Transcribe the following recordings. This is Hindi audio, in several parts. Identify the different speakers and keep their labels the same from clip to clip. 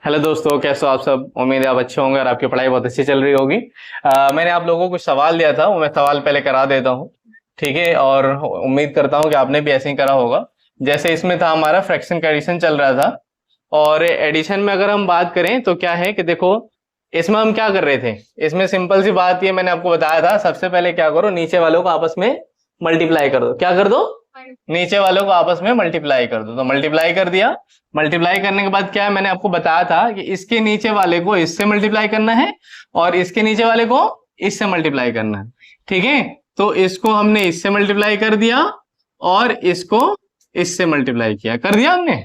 Speaker 1: हेलो दोस्तों, कैसे हो आप सब। उम्मीद है आप अच्छे होंगे और आपकी पढ़ाई बहुत अच्छी चल रही होगी। मैंने आप लोगों को कुछ सवाल दिया था, वो मैं सवाल पहले करा देता हूँ। ठीक है, और उम्मीद करता हूँ कि आपने भी ऐसे ही करा होगा। जैसे इसमें था हमारा फ्रैक्शन का एडिशन चल रहा था। और एडिशन में अगर हम बात करें तो क्या है कि देखो, इसमें हम क्या कर रहे थे। इसमें सिंपल सी बात ये मैंने आपको बताया था, सबसे पहले क्या करो, नीचे वालों को आपस में मल्टीप्लाई कर दो। क्या कर दो? नीचे वालों को आपस में मल्टीप्लाई कर दो। तो मल्टीप्लाई कर दिया। मल्टीप्लाई करने के बाद क्या है, मैंने आपको बताया था कि इसके नीचे वाले को इससे मल्टीप्लाई करना है और इसके नीचे वाले को इससे मल्टीप्लाई करना है। ठीक है, तो इसको हमने इससे मल्टीप्लाई कर दिया और इसको इससे मल्टीप्लाई किया, कर दिया हमने।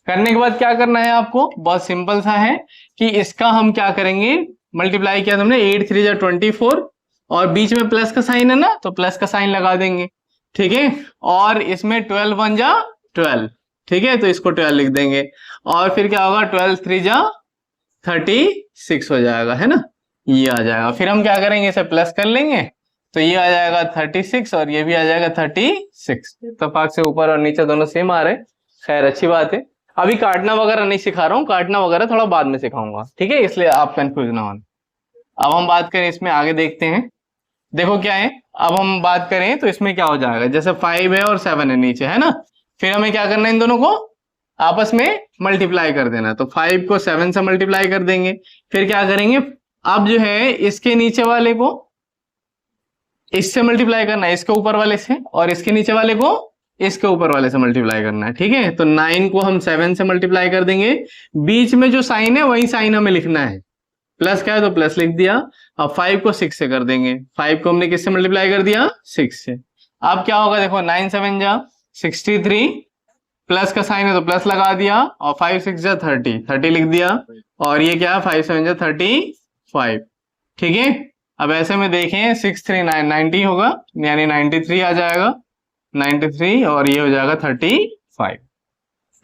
Speaker 1: करने के बाद क्या करना है आपको, बहुत सिंपल सा है कि इसका हम क्या करेंगे, मल्टीप्लाई किया तुमने, 8 3 जा 24 और बीच में प्लस का साइन है ना, तो प्लस का साइन लगा देंगे। ठीक है, और इसमें 12 1 जा 12। ठीक है, तो इसको 12 लिख देंगे। और फिर क्या होगा, 12 3 जा 36 हो जाएगा, है ना। ये आ जाएगा, फिर हम क्या करेंगे, इसे प्लस कर लेंगे। तो ये आ जाएगा 36 और ये भी आ जाएगा 36। इत्तेफाक से ऊपर और नीचे दोनों सेम आ रहे। खैर अच्छी बात है। अभी काटना वगैरह नहीं सिखा रहा हूँ, काटना वगैरह थोड़ा बाद में सिखाऊंगा। ठीक है, इसलिए आप कंफ्यूज ना हो। अब हम बात करें, इसमें आगे देखते हैं। देखो क्या है, अब हम बात करें तो इसमें क्या हो जाएगा, जैसे 5 है और 7 है नीचे, है ना। फिर हमें क्या करना है, इन दोनों को आपस में मल्टीप्लाई कर देना। तो 5 को 7 से मल्टीप्लाई कर देंगे। फिर क्या करेंगे, अब जो है इसके नीचे वाले को इससे मल्टीप्लाई करना है, इसके ऊपर वाले से, और इसके नीचे वाले को इसके ऊपर वाले से मल्टीप्लाई करना है। ठीक है, तो 9 को हम 7 से मल्टीप्लाई कर देंगे। बीच में जो साइन है वही साइन हमें लिखना है। प्लस क्या है तो प्लस लिख दिया। अब 5 को 6 से कर देंगे। 5 को हमने किससे मल्टीप्लाई कर दिया, 6 से। अब क्या होगा, देखो 9 7 जा 63, प्लस का साइन है तो प्लस लगा दिया, और 5 6 जा 30 लिख दिया। और ये क्या है, 5 7 जा 35। ठीक है, अब ऐसे में देखें 6 3 9 90 होगा, यानी 93 आ जाएगा। 93 और ये हो जाएगा 35।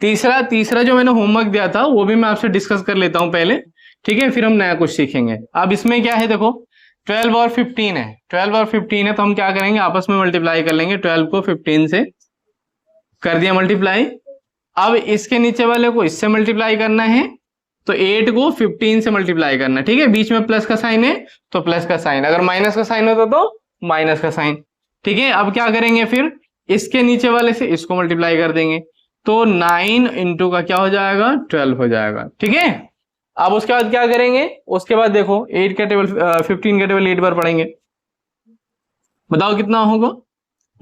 Speaker 1: तीसरा तीसरा जो मैंने होमवर्क दिया था वो भी मैं आपसे डिस्कस कर लेता हूं पहले। ठीक है, फिर हम नया कुछ सीखेंगे। अब इसमें क्या है, देखो 12 और 15 है। 12 और 15 है तो हम क्या करेंगे, आपस में मल्टीप्लाई कर लेंगे। 12 को 15 से कर दिया मल्टीप्लाई। अब इसके नीचे वाले को इससे मल्टीप्लाई करना है, तो 8 को 15 से मल्टीप्लाई करना है। ठीक है, बीच में प्लस का साइन है तो प्लस का साइन, अगर माइनस का साइन होता तो माइनस का साइन। ठीक है, अब क्या करेंगे, फिर इसके नीचे वाले से इसको मल्टीप्लाई कर देंगे। तो 9 इंटू का क्या हो जाएगा, 12 हो जाएगा। ठीक है, अब उसके बाद क्या करेंगे, उसके बाद देखो 8 का टेबल 15 का टेबल 8 बार पढ़ेंगे। बताओ कितना होगा,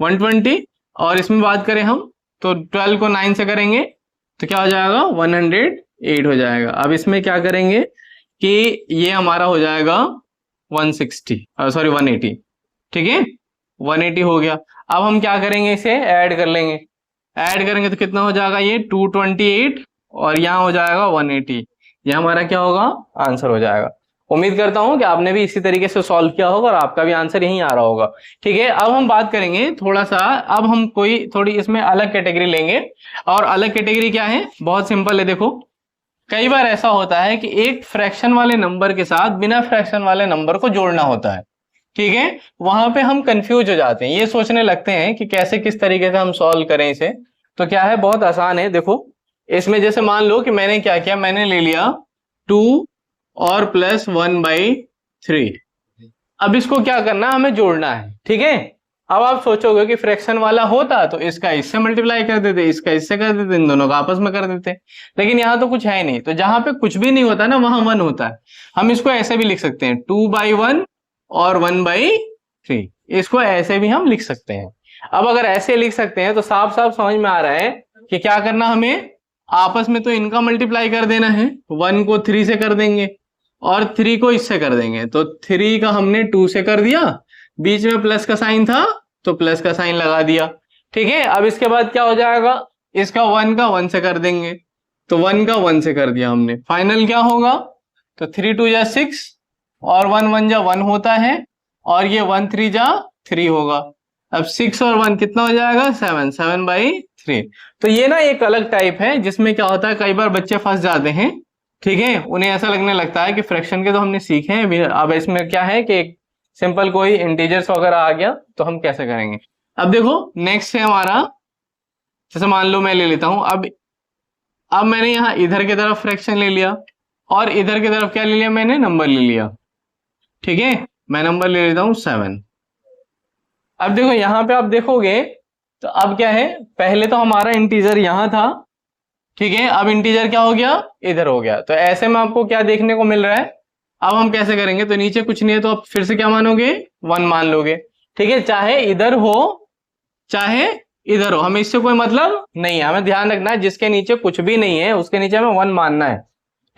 Speaker 1: 120। और इसमें बात करें हम तो 12 को 9 से करेंगे तो क्या हो जाएगा, 108 हो जाएगा। अब इसमें क्या करेंगे कि ये हमारा हो जाएगा 160, सॉरी 180। ठीक है, 180 हो गया। अब हम क्या करेंगे, इसे ऐड कर लेंगे। ऐड करेंगे तो कितना हो जाएगा, ये 228 और यहाँ हो जाएगा 180। ये हमारा क्या होगा, आंसर हो जाएगा। उम्मीद करता हूं कि आपने भी इसी तरीके से सॉल्व किया होगा और आपका भी आंसर यहीं आ रहा होगा। ठीक है, अब हम बात करेंगे थोड़ा सा, अब हम कोई थोड़ी इसमें अलग कैटेगरी लेंगे। और अलग कैटेगरी क्या है, बहुत सिंपल है। देखो कई बार ऐसा होता है कि एक फ्रैक्शन वाले नंबर के साथ बिना फ्रैक्शन वाले नंबर को जोड़ना होता है। ठीक है, वहां पे हम कंफ्यूज हो जाते हैं, ये सोचने लगते हैं कि कैसे किस तरीके से हम सॉल्व करें इसे। तो क्या है, बहुत आसान है। देखो इसमें जैसे मान लो कि मैंने क्या किया, मैंने ले लिया 2 और प्लस 1/3। अब इसको क्या करना है, हमें जोड़ना है। ठीक है, अब आप सोचोगे कि फ्रैक्शन वाला होता तो इसका इससे मल्टीप्लाई कर देते, इसका इससे कर देते, इन दोनों का आपस में कर देते। लेकिन यहाँ तो कुछ है नहीं, तो जहां पे कुछ भी नहीं होता ना वहां 1 होता है। हम इसको ऐसे भी लिख सकते हैं, 2/1 और 1/3। इसको ऐसे भी हम लिख सकते हैं। अब अगर ऐसे लिख सकते हैं तो साफ साफ समझ में आ रहा है कि क्या करना, हमें आपस में तो इनका मल्टीप्लाई कर देना है। 1 को 3 से कर देंगे और 3 को इससे कर देंगे। तो 3 का हमने 2 से कर दिया, बीच में प्लस का साइन था तो प्लस का साइन लगा दिया। ठीक है, अब इसके बाद क्या हो जाएगा, इसका 1 का 1 से कर देंगे, तो 1 का 1 से कर दिया हमने। फाइनल क्या होगा, तो 3 2 जा 6 और 1 1 जा 1 होता है, और ये 1 3 जा 3 होगा। अब 6 और 1 कितना हो जाएगा, 7, 7/3। तो ये ना एक अलग टाइप है जिसमें क्या होता है, कई बार बच्चे फंस जाते हैं। ठीक है, उन्हें ऐसा लगने लगता है कि फ्रैक्शन के तो हमने सीखे हैं, अब इसमें क्या है कि सिंपल कोई इंटीजर्स वगैरह आ गया तो हम कैसे करेंगे। अब देखो नेक्स्ट है हमारा, जैसे मान लो मैं ले लेता हूं, अब मैंने यहाँ इधर की तरफ फ्रैक्शन ले लिया। और इधर की तरफ क्या ले लिया मैंने, नंबर ले लिया। ठीक है, मैं नंबर ले लेता हूं 7। अब देखो यहां पे आप देखोगे तो अब क्या है, पहले तो हमारा इंटीजर यहां था, ठीक है, अब इंटीजर क्या हो गया, इधर हो गया। तो ऐसे में आपको क्या देखने को मिल रहा है, अब हम कैसे करेंगे, तो नीचे कुछ नहीं है तो आप फिर से क्या मानोगे, 1 मान लोगे। ठीक है, चाहे इधर हो चाहे इधर हो, हमें इससे कोई मतलब नहीं है। हमें ध्यान रखना है जिसके नीचे कुछ भी नहीं है उसके नीचे हमें 1 मानना है।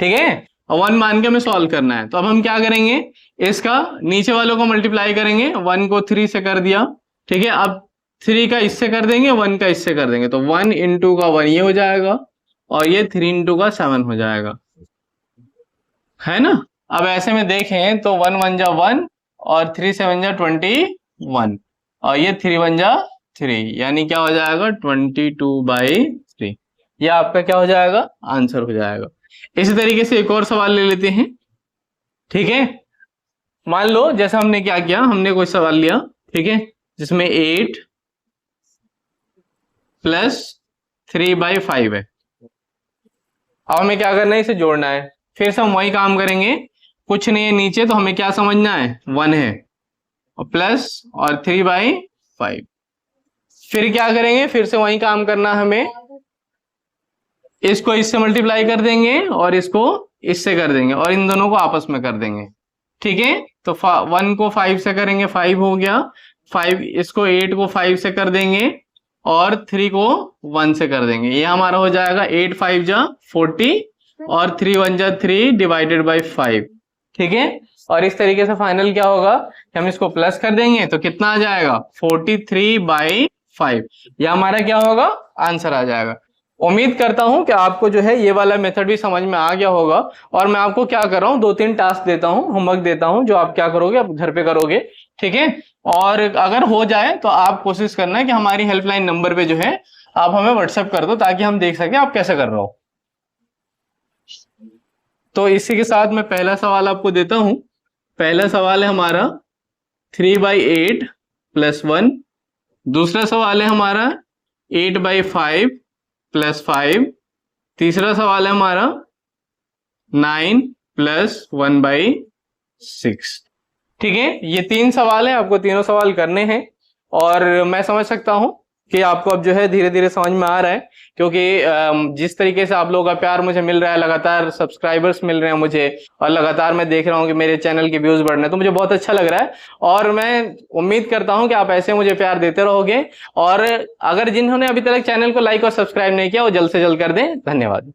Speaker 1: ठीक है, और 1 मान के हमें सॉल्व करना है। तो अब हम क्या करेंगे, इसका नीचे वालों को मल्टीप्लाई करेंगे, 1 को 3 से कर दिया। ठीक है, अब 3 का इससे कर देंगे, 1 का इससे कर देंगे, तो 1 इंटू का 1 ये हो जाएगा, और ये 3 इंटू का 7 हो जाएगा, है ना। अब ऐसे में देखें तो 1 1 जा 1 और 3 7 जा 21, और ये 3 1 जा 3, यानी क्या हो जाएगा 22/3। ये आपका क्या हो जाएगा, आंसर हो जाएगा। इसी तरीके से एक और सवाल ले लेते हैं। ठीक है, मान लो जैसे हमने क्या किया, हमने कोई सवाल लिया, ठीक है, जिसमें 8 + 3/5 है। अब हमें क्या करना है, इसे जोड़ना है। फिर से हम वही काम करेंगे, कुछ नहीं है नीचे तो हमें क्या समझना है, 1 है, और प्लस और 3/5। फिर क्या करेंगे, फिर से वही काम करना है हमें, इसको इससे मल्टीप्लाई कर देंगे और इसको इससे कर देंगे और इन दोनों को आपस में कर देंगे। ठीक है, तो 1 को 5 से करेंगे, 5 हो गया, 5 इसको 8 को 5 से कर देंगे और 3 को 1 से कर देंगे। ये हमारा हो जाएगा 8 5 जा 40 और 3 1 जा 3 डिवाइडेड बाई 5। ठीक है, और इस तरीके से फाइनल क्या होगा कि हम इसको प्लस कर देंगे तो कितना आ जाएगा, 43/5। यह हमारा क्या होगा, आंसर आ जाएगा। उम्मीद करता हूं कि आपको जो है ये वाला मेथड भी समझ में आ गया होगा। और मैं आपको क्या कर रहा हूं, 2-3 टास्क देता हूं, होमवर्क देता हूं, जो आप क्या करोगे, आप घर पे करोगे। ठीक है, और अगर हो जाए तो आप कोशिश करना है कि हमारी हेल्पलाइन नंबर पे जो है आप हमें व्हाट्सएप कर दो, ताकि हम देख सकें आप कैसे कर रहे हो। तो इसी के साथ मैं पहला सवाल आपको देता हूं। पहला सवाल है हमारा 3/8 + 1। दूसरा सवाल है हमारा 8/5 + 5। तीसरा सवाल है हमारा 9 + 1/6। ठीक है, ये 3 सवाल है, आपको तीनों सवाल करने हैं। और मैं समझ सकता हूं कि आपको अब जो है धीरे धीरे समझ में आ रहा है, क्योंकि जिस तरीके से आप लोगों का प्यार मुझे मिल रहा है, लगातार सब्सक्राइबर्स मिल रहे हैं मुझे, और लगातार मैं देख रहा हूं कि मेरे चैनल के व्यूज बढ़ रहे हैं, तो मुझे बहुत अच्छा लग रहा है। और मैं उम्मीद करता हूं कि आप ऐसे मुझे प्यार देते रहोगे। और अगर जिन्होंने अभी तक चैनल को लाइक और सब्सक्राइब नहीं किया वो जल्द से जल्द कर दें। धन्यवाद।